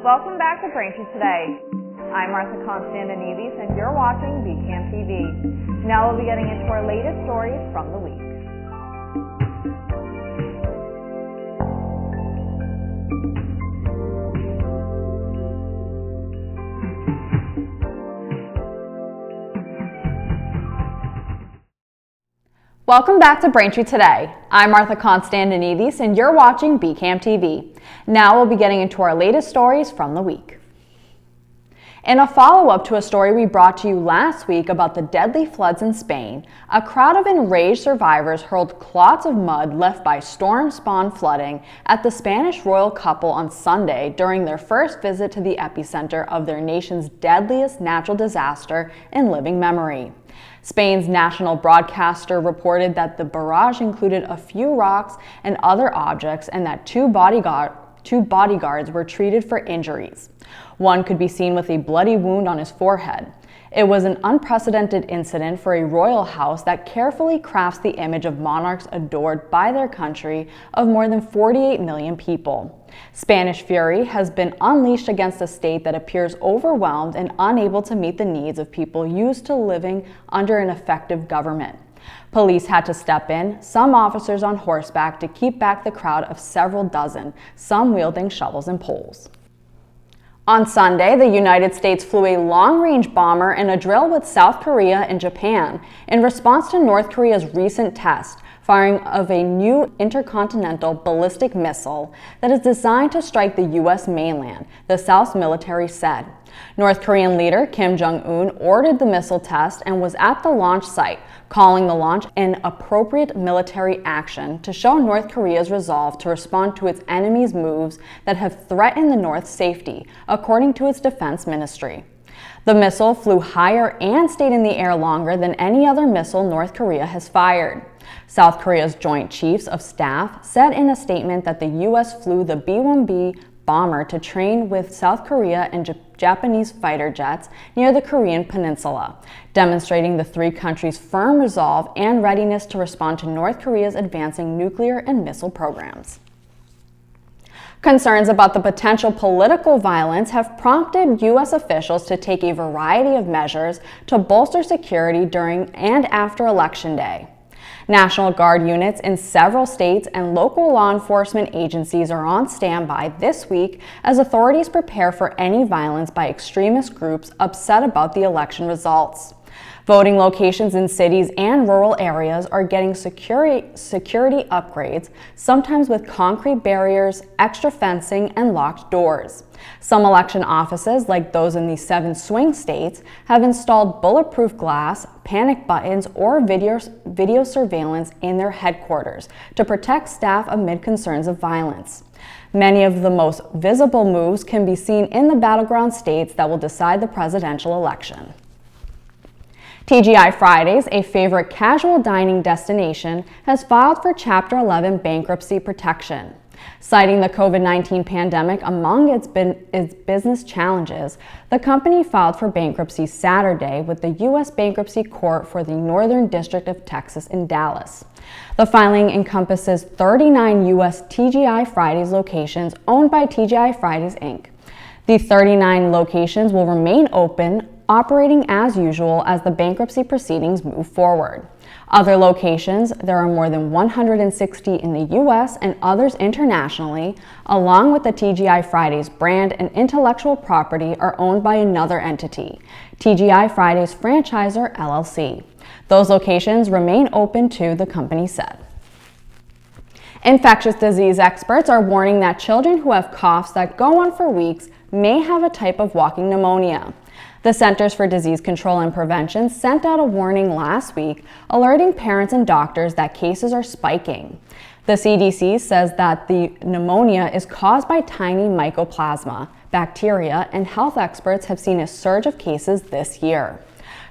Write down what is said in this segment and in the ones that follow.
Welcome back to Braintree Today. I'm Martha Konstandinidis and you're watching BCAM TV. Now we'll be getting into our latest stories from the week. Welcome back to Braintree Today. I'm Martha Konstandinidis and you're watching BCAM TV. Now we'll be getting into our latest stories from the week. In a follow-up to a story we brought to you last week about the deadly floods in Spain, a crowd of enraged survivors hurled clots of mud left by storm-spawned flooding at the Spanish royal couple on Sunday during their first visit to the epicenter of their nation's deadliest natural disaster in living memory. Spain's national broadcaster reported that the barrage included a few rocks and other objects and that two bodyguards were treated for injuries. One could be seen with a bloody wound on his forehead. It was an unprecedented incident for a royal house that carefully crafts the image of monarchs adored by their country of more than 48 million people. Spanish fury has been unleashed against a state that appears overwhelmed and unable to meet the needs of people used to living under an effective government. Police had to step in, some officers on horseback, to keep back the crowd of several dozen, some wielding shovels and poles. On Sunday, the United States flew a long-range bomber in a drill with South Korea and Japan in response to North Korea's recent test, firing of a new intercontinental ballistic missile that is designed to strike the U.S. mainland, the South's military said. North Korean leader Kim Jong-un ordered the missile test and was at the launch site, calling the launch an appropriate military action to show North Korea's resolve to respond to its enemies' moves that have threatened the North's safety, according to its defense ministry. The missile flew higher and stayed in the air longer than any other missile North Korea has fired. South Korea's Joint Chiefs of Staff said in a statement that the U.S. flew the B-1B bomber to train with South Korea and Japanese fighter jets near the Korean peninsula, demonstrating the three countries' firm resolve and readiness to respond to North Korea's advancing nuclear and missile programs. Concerns about the potential political violence have prompted U.S. officials to take a variety of measures to bolster security during and after Election Day. National Guard units in several states and local law enforcement agencies are on standby this week as authorities prepare for any violence by extremist groups upset about the election results. Voting locations in cities and rural areas are getting security upgrades, sometimes with concrete barriers, extra fencing, and locked doors. Some election offices, like those in the 7 swing states, have installed bulletproof glass, panic buttons, or video surveillance in their headquarters to protect staff amid concerns of violence. Many of the most visible moves can be seen in the battleground states that will decide the presidential election. TGI Fridays, a favorite casual dining destination, has filed for Chapter 11 bankruptcy protection. Citing the COVID-19 pandemic among its business challenges, the company filed for bankruptcy Saturday with the U.S. Bankruptcy Court for the Northern District of Texas in Dallas. The filing encompasses 39 U.S. TGI Fridays locations owned by TGI Fridays, Inc. The 39 locations will remain open, operating as usual as the bankruptcy proceedings move forward. Other locations, there are more than 160 in the U.S. and others internationally, along with the TGI Fridays brand and intellectual property, are owned by another entity, TGI Fridays Franchisor LLC. Those locations remain open too, the company said. Infectious disease experts are warning that children who have coughs that go on for weeks may have a type of walking pneumonia. The Centers for Disease Control and Prevention sent out a warning last week, alerting parents and doctors that cases are spiking. The CDC says that the pneumonia is caused by tiny mycoplasma bacteria, and health experts have seen a surge of cases this year.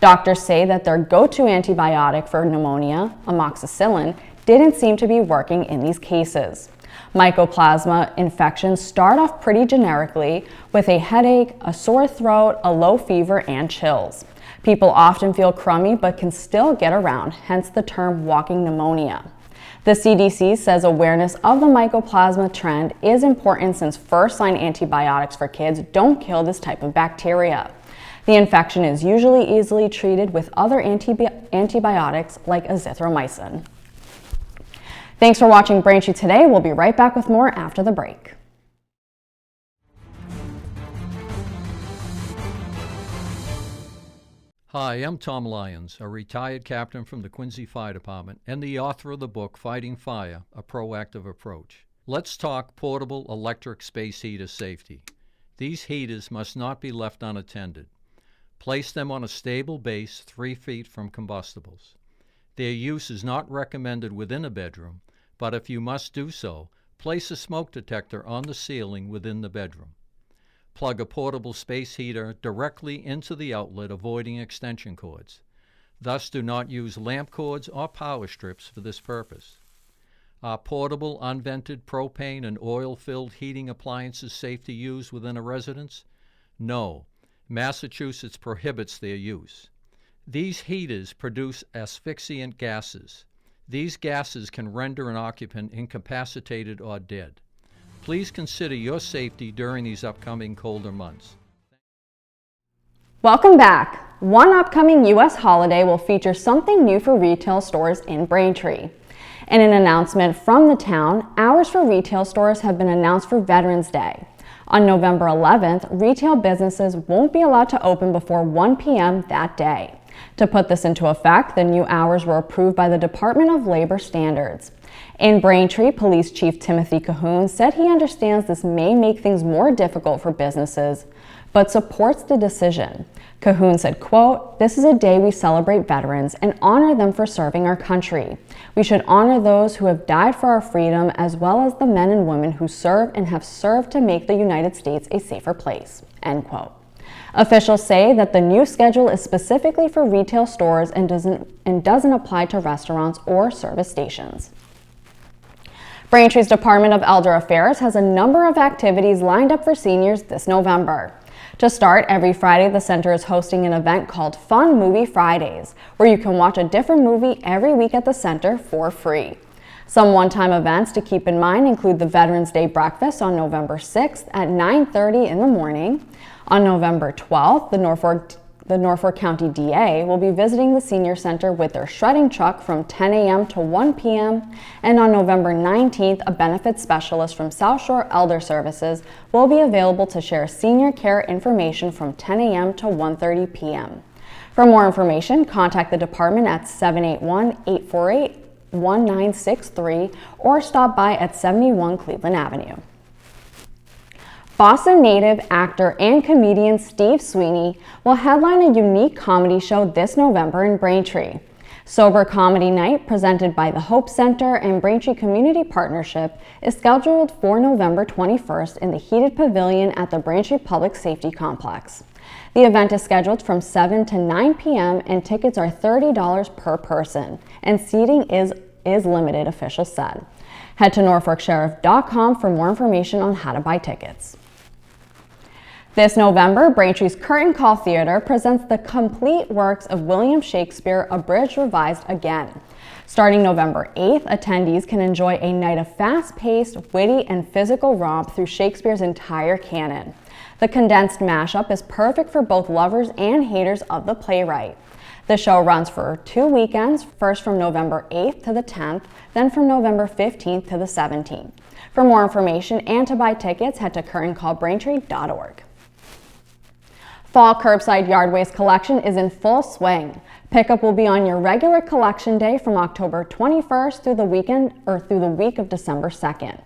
Doctors say that their go-to antibiotic for pneumonia, amoxicillin, didn't seem to be working in these cases. Mycoplasma infections start off pretty generically with a headache, a sore throat, a low fever, and chills. People often feel crummy but can still get around, hence the term walking pneumonia. The CDC says awareness of the mycoplasma trend is important since first-line antibiotics for kids don't kill this type of bacteria. The infection is usually easily treated with other antibiotics like azithromycin. Thanks for watching Braintree today. We'll be right back with more after the break. Hi, I'm Tom Lyons, a retired captain from the Quincy Fire Department and the author of the book Fighting Fire, A Proactive Approach. Let's talk portable electric space heater safety. These heaters must not be left unattended. Place them on a stable base 3 feet from combustibles. Their use is not recommended within a bedroom, but if you must do so, place a smoke detector on the ceiling within the bedroom. Plug a portable space heater directly into the outlet, avoiding extension cords. Thus, do not use lamp cords or power strips for this purpose. Are portable, unvented propane and oil-filled heating appliances safe to use within a residence? No. Massachusetts prohibits their use. These heaters produce asphyxiant gases. These gases can render an occupant incapacitated or dead. Please consider your safety during these upcoming colder months. Welcome back. One upcoming U.S. holiday will feature something new for retail stores in Braintree. In an announcement from the town, hours for retail stores have been announced for Veterans Day. On November 11th, retail businesses won't be allowed to open before 1 p.m. that day. To put this into effect, the new hours were approved by the Department of Labor Standards. In Braintree, Police Chief Timothy Cahoon said he understands this may make things more difficult for businesses, but supports the decision. Cahoon said, quote, "This is a day we celebrate veterans and honor them for serving our country. We should honor those who have died for our freedom, as well as the men and women who serve and have served to make the United States a safer place," end quote. Officials say that the new schedule is specifically for retail stores and doesn't apply to restaurants or service stations. Braintree's Department of Elder Affairs has a number of activities lined up for seniors this November. To start, every Friday the center is hosting an event called Fun Movie Fridays, where you can watch a different movie every week at the center for free. Some one-time events to keep in mind include the Veterans Day Breakfast on November 6th at 9:30 in the morning. On November 12th, the Norfolk County DA will be visiting the Senior Center with their shredding truck from 10 a.m. to 1 p.m. And on November 19th, a benefits specialist from South Shore Elder Services will be available to share senior care information from 10 a.m. to 1:30 p.m. For more information, contact the department at 781-848-1963 or stop by at 71 Cleveland Avenue. Boston native actor and comedian Steve Sweeney will headline a unique comedy show this November in Braintree. Sober Comedy Night, presented by the Hope Center and Braintree Community Partnership, is scheduled for November 21st in the heated pavilion at the Braintree Public Safety Complex. The event is scheduled from 7 to 9 p.m. and tickets are $30 per person, and seating is limited, officials said. Head to norfolksheriff.com for more information on how to buy tickets. This November, Braintree's Curtain Call Theater presents the complete works of William Shakespeare, abridged, revised again. Starting November 8th, attendees can enjoy a night of fast-paced, witty, and physical romp through Shakespeare's entire canon. The condensed mashup is perfect for both lovers and haters of the playwright. The show runs for 2 weekends, first from November 8th to the 10th, then from November 15th to the 17th. For more information and to buy tickets, head to curtaincallbraintree.org. Fall curbside yard waste collection is in full swing. Pickup will be on your regular collection day from October 21st through the week of December 2nd.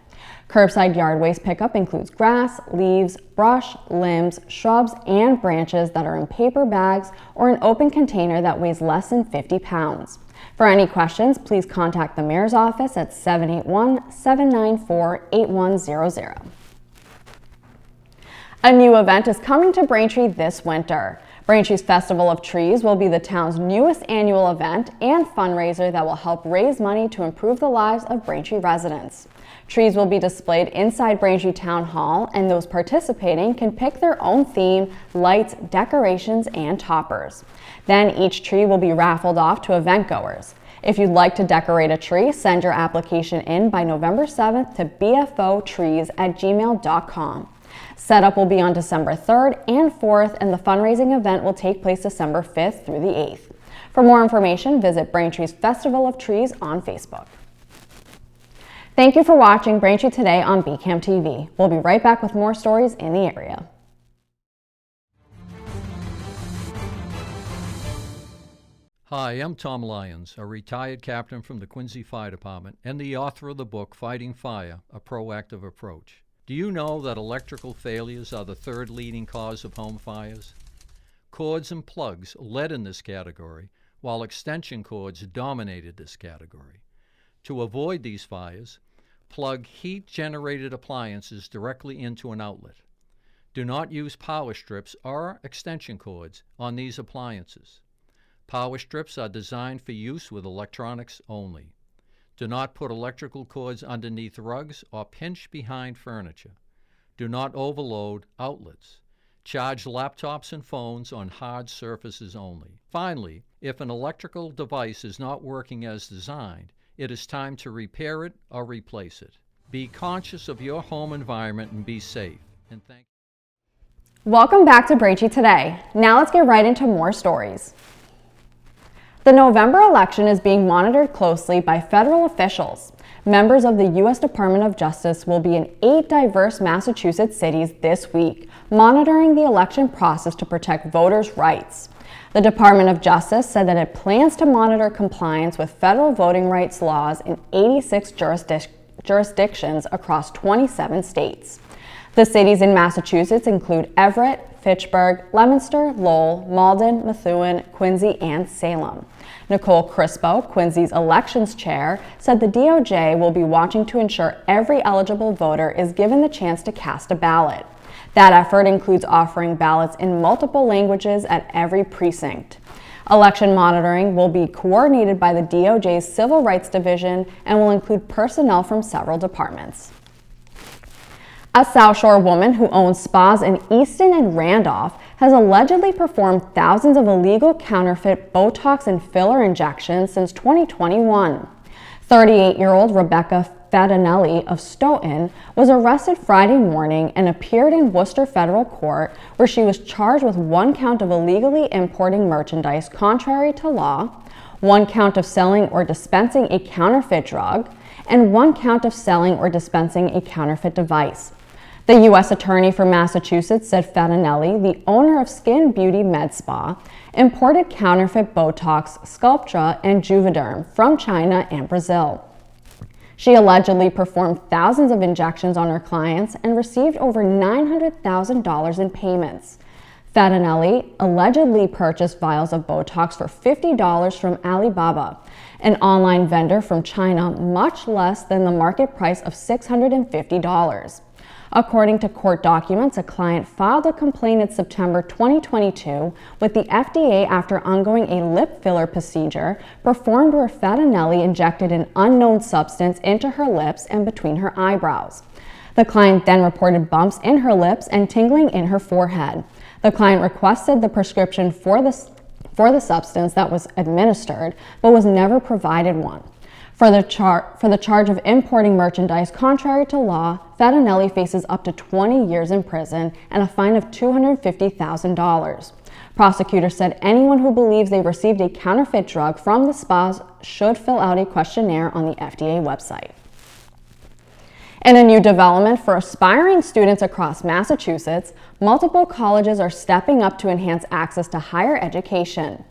Curbside yard waste pickup includes grass, leaves, brush, limbs, shrubs, and branches that are in paper bags or an open container that weighs less than 50 pounds. For any questions, please contact the Mayor's office at 781-794-8100. A new event is coming to Braintree this winter. Braintree's Festival of Trees will be the town's newest annual event and fundraiser that will help raise money to improve the lives of Braintree residents. Trees will be displayed inside Braintree Town Hall, and those participating can pick their own theme, lights, decorations, and toppers. Then each tree will be raffled off to event goers. If you'd like to decorate a tree, send your application in by November 7th to bfotrees@gmail.com. Setup will be on December 3rd and 4th, and the fundraising event will take place December 5th through the 8th. For more information, visit Braintree's Festival of Trees on Facebook. Thank you for watching Braintree Today on BCAM TV. We'll be right back with more stories in the area. Hi, I'm Tom Lyons, a retired captain from the Quincy Fire Department and the author of the book Fighting Fire, A Proactive Approach. Do you know that electrical failures are the third leading cause of home fires? Cords and plugs led in this category, while extension cords dominated this category. To avoid these fires, plug heat-generated appliances directly into an outlet. Do not use power strips or extension cords on these appliances. Power strips are designed for use with electronics only. Do not put electrical cords underneath rugs or pinch behind furniture. Do not overload outlets. Charge laptops and phones on hard surfaces only. Finally, if an electrical device is not working as designed, it is time to repair it or replace it. Be conscious of your home environment and be safe. And thank you. Welcome back to Braintree Today. Now let's get right into more stories. The November election is being monitored closely by federal officials. Members of the U.S. Department of Justice will be in 8 diverse Massachusetts cities this week, monitoring the election process to protect voters' rights. The Department of Justice said that it plans to monitor compliance with federal voting rights laws in 86 jurisdictions across 27 states. The cities in Massachusetts include Everett, Fitchburg, Leominster, Lowell, Malden, Methuen, Quincy, and Salem. Nicole Crispo, Quincy's elections chair, said the DOJ will be watching to ensure every eligible voter is given the chance to cast a ballot. That effort includes offering ballots in multiple languages at every precinct. Election monitoring will be coordinated by the DOJ's Civil Rights Division and will include personnel from several departments. A South Shore woman who owns spas in Easton and Randolph has allegedly performed thousands of illegal counterfeit Botox and filler injections since 2021. 38-year-old Rebecca Fatinelli of Stoughton was arrested Friday morning and appeared in Worcester Federal Court, where she was charged with 1 count of illegally importing merchandise contrary to law, 1 count of selling or dispensing a counterfeit drug, and 1 count of selling or dispensing a counterfeit device. The U.S. Attorney for Massachusetts said Fatinelli, the owner of Skin Beauty Med Spa, imported counterfeit Botox, Sculptra, and Juvederm from China and Brazil. She allegedly performed thousands of injections on her clients and received over $900,000 in payments. Fatinelli allegedly purchased vials of Botox for $50 from Alibaba, an online vendor from China, much less than the market price of $650. According to court documents, a client filed a complaint in September 2022 with the FDA after undergoing a lip filler procedure performed where Fatinelli injected an unknown substance into her lips and between her eyebrows. The client then reported bumps in her lips and tingling in her forehead. The client requested the prescription for the substance that was administered, but was never provided one. For the charge of importing merchandise contrary to law, Fatinelli faces up to 20 years in prison and a fine of $250,000. Prosecutors said anyone who believes they received a counterfeit drug from the spas should fill out a questionnaire on the FDA website. In a new development for aspiring students across Massachusetts, multiple colleges are stepping up to enhance access to higher education.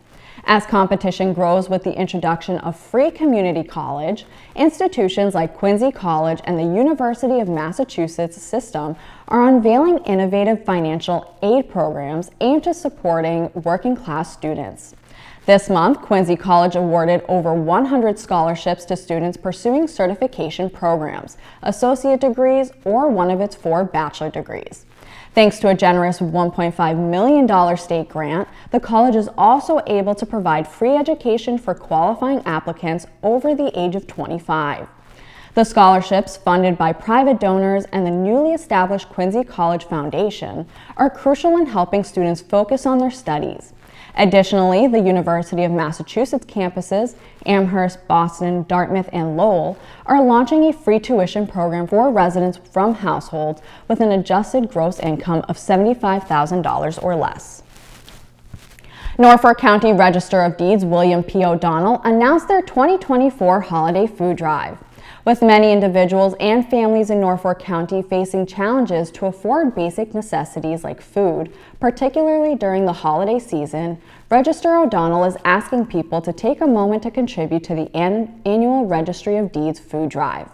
As competition grows with the introduction of free community college, institutions like Quincy College and the University of Massachusetts system are unveiling innovative financial aid programs aimed at supporting working-class students. This month, Quincy College awarded over 100 scholarships to students pursuing certification programs, associate degrees, or one of its 4 bachelor degrees. Thanks to a generous $1.5 million state grant, the college is also able to provide free education for qualifying applicants over the age of 25. The scholarships, funded by private donors and the newly established Quincy College Foundation, are crucial in helping students focus on their studies. Additionally, the University of Massachusetts campuses, Amherst, Boston, Dartmouth, and Lowell, are launching a free tuition program for residents from households with an adjusted gross income of $75,000 or less. Norfolk County Register of Deeds William P. O'Donnell announced their 2024 holiday food drive. With many individuals and families in Norfolk County facing challenges to afford basic necessities like food, particularly during the holiday season, Register O'Donnell is asking people to take a moment to contribute to the annual Registry of Deeds food drive.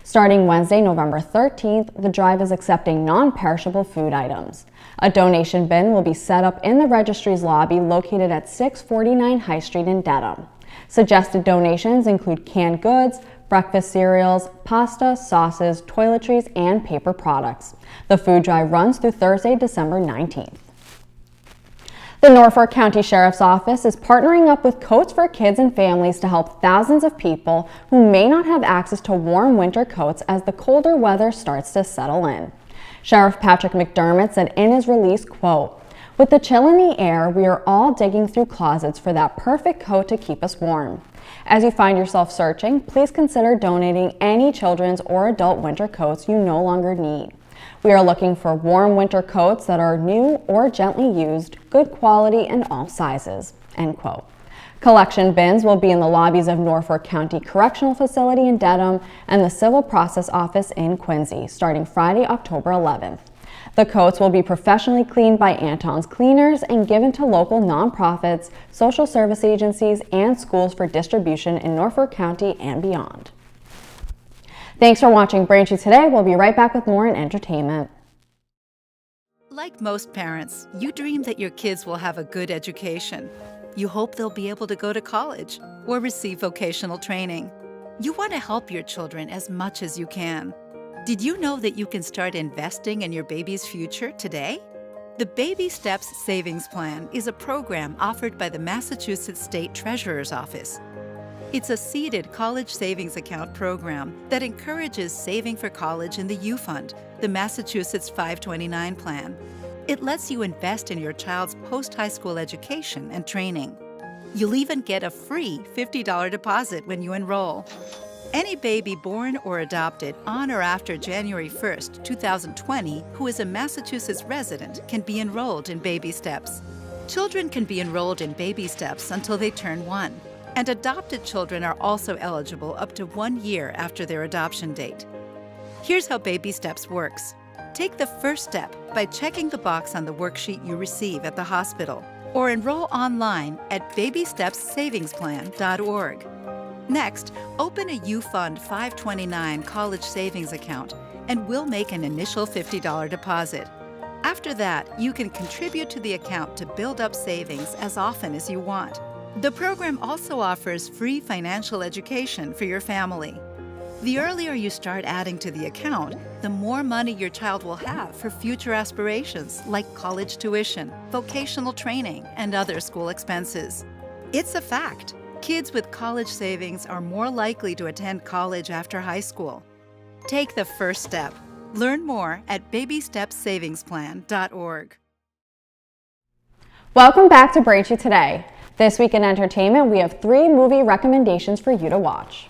Starting Wednesday, November 13th, the drive is accepting non-perishable food items. A donation bin will be set up in the registry's lobby located at 649 High Street in Dedham. Suggested donations include canned goods, breakfast cereals, pasta, sauces, toiletries, and paper products. The food drive runs through Thursday, December 19th. The Norfolk County Sheriff's Office is partnering up with Coats for Kids and Families to help thousands of people who may not have access to warm winter coats as the colder weather starts to settle in. Sheriff Patrick McDermott said in his release, quote, "With the chill in the air, we are all digging through closets for that perfect coat to keep us warm. As you find yourself searching, please consider donating any children's or adult winter coats you no longer need. We are looking for warm winter coats that are new or gently used, good quality, and all sizes." End quote. Collection bins will be in the lobbies of Norfolk County Correctional Facility in Dedham and the Civil Process Office in Quincy, starting Friday, October 11th. The coats will be professionally cleaned by Anton's Cleaners and given to local nonprofits, social service agencies, and schools for distribution in Norfolk County and beyond. Thanks for watching Braintree today. We'll be right back with more in entertainment. Like most parents, you dream that your kids will have a good education. You hope they'll be able to go to college or receive vocational training. You want to help your children as much as you can. Did you know that you can start investing in your baby's future today? The Baby Steps Savings Plan is a program offered by the Massachusetts State Treasurer's Office. It's a seeded college savings account program that encourages saving for college in the U Fund, the Massachusetts 529 plan. It lets you invest in your child's post-high school education and training. You'll even get a free $50 deposit when you enroll. Any baby born or adopted on or after January 1st, 2020, who is a Massachusetts resident can be enrolled in Baby Steps. Children can be enrolled in Baby Steps until they turn 1, and adopted children are also eligible up to 1 year after their adoption date. Here's how Baby Steps works. Take the first step by checking the box on the worksheet you receive at the hospital, or enroll online at babystepssavingsplan.org. Next, open a U Fund 529 college savings account, and we'll make an initial $50 deposit. After that, you can contribute to the account to build up savings as often as you want. The program also offers free financial education for your family. The earlier you start adding to the account, the more money your child will have for future aspirations like college tuition, vocational training, and other school expenses. It's a fact. Kids with college savings are more likely to attend college after high school. Take the first step. Learn more at babystepssavingsplan.org. Welcome back to Braintree Today. This week in entertainment, we have 3 movie recommendations for you to watch.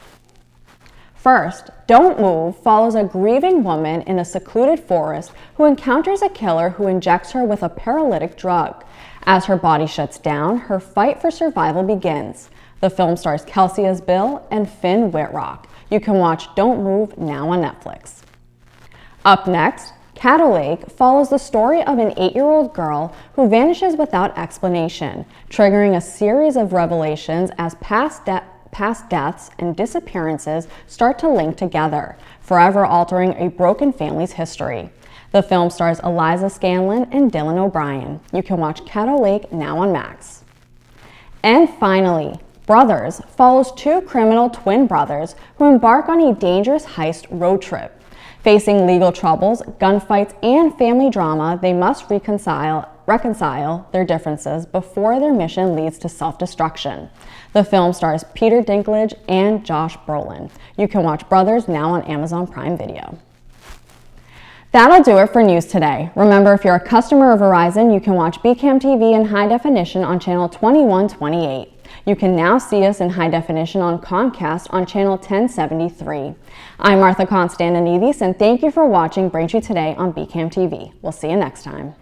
First, Don't Move follows a grieving woman in a secluded forest who encounters a killer who injects her with a paralytic drug. As her body shuts down, her fight for survival begins. The film stars Kelsey as Bill and Finn Whitrock. You can watch Don't Move now on Netflix. Up next, Caddo Lake follows the story of an 8-year-old girl who vanishes without explanation, triggering a series of revelations as past deaths and disappearances start to link together, forever altering a broken family's history. The film stars Eliza Scanlon and Dylan O'Brien. You can watch Caddo Lake now on Max. And finally, Brothers follows 2 criminal twin brothers who embark on a dangerous heist road trip. Facing legal troubles, gunfights, and family drama, they must reconcile their differences before their mission leads to self-destruction. The film stars Peter Dinklage and Josh Brolin. You can watch Brothers now on Amazon Prime Video. That'll do it for news today. Remember, if you're a customer of Verizon, you can watch BCAM TV in high definition on channel 2128. You can now see us in high definition on Comcast on channel 1073. I'm Martha Konstandinidis, and thank you for watching Braintree Today on BCAM TV. We'll see you next time.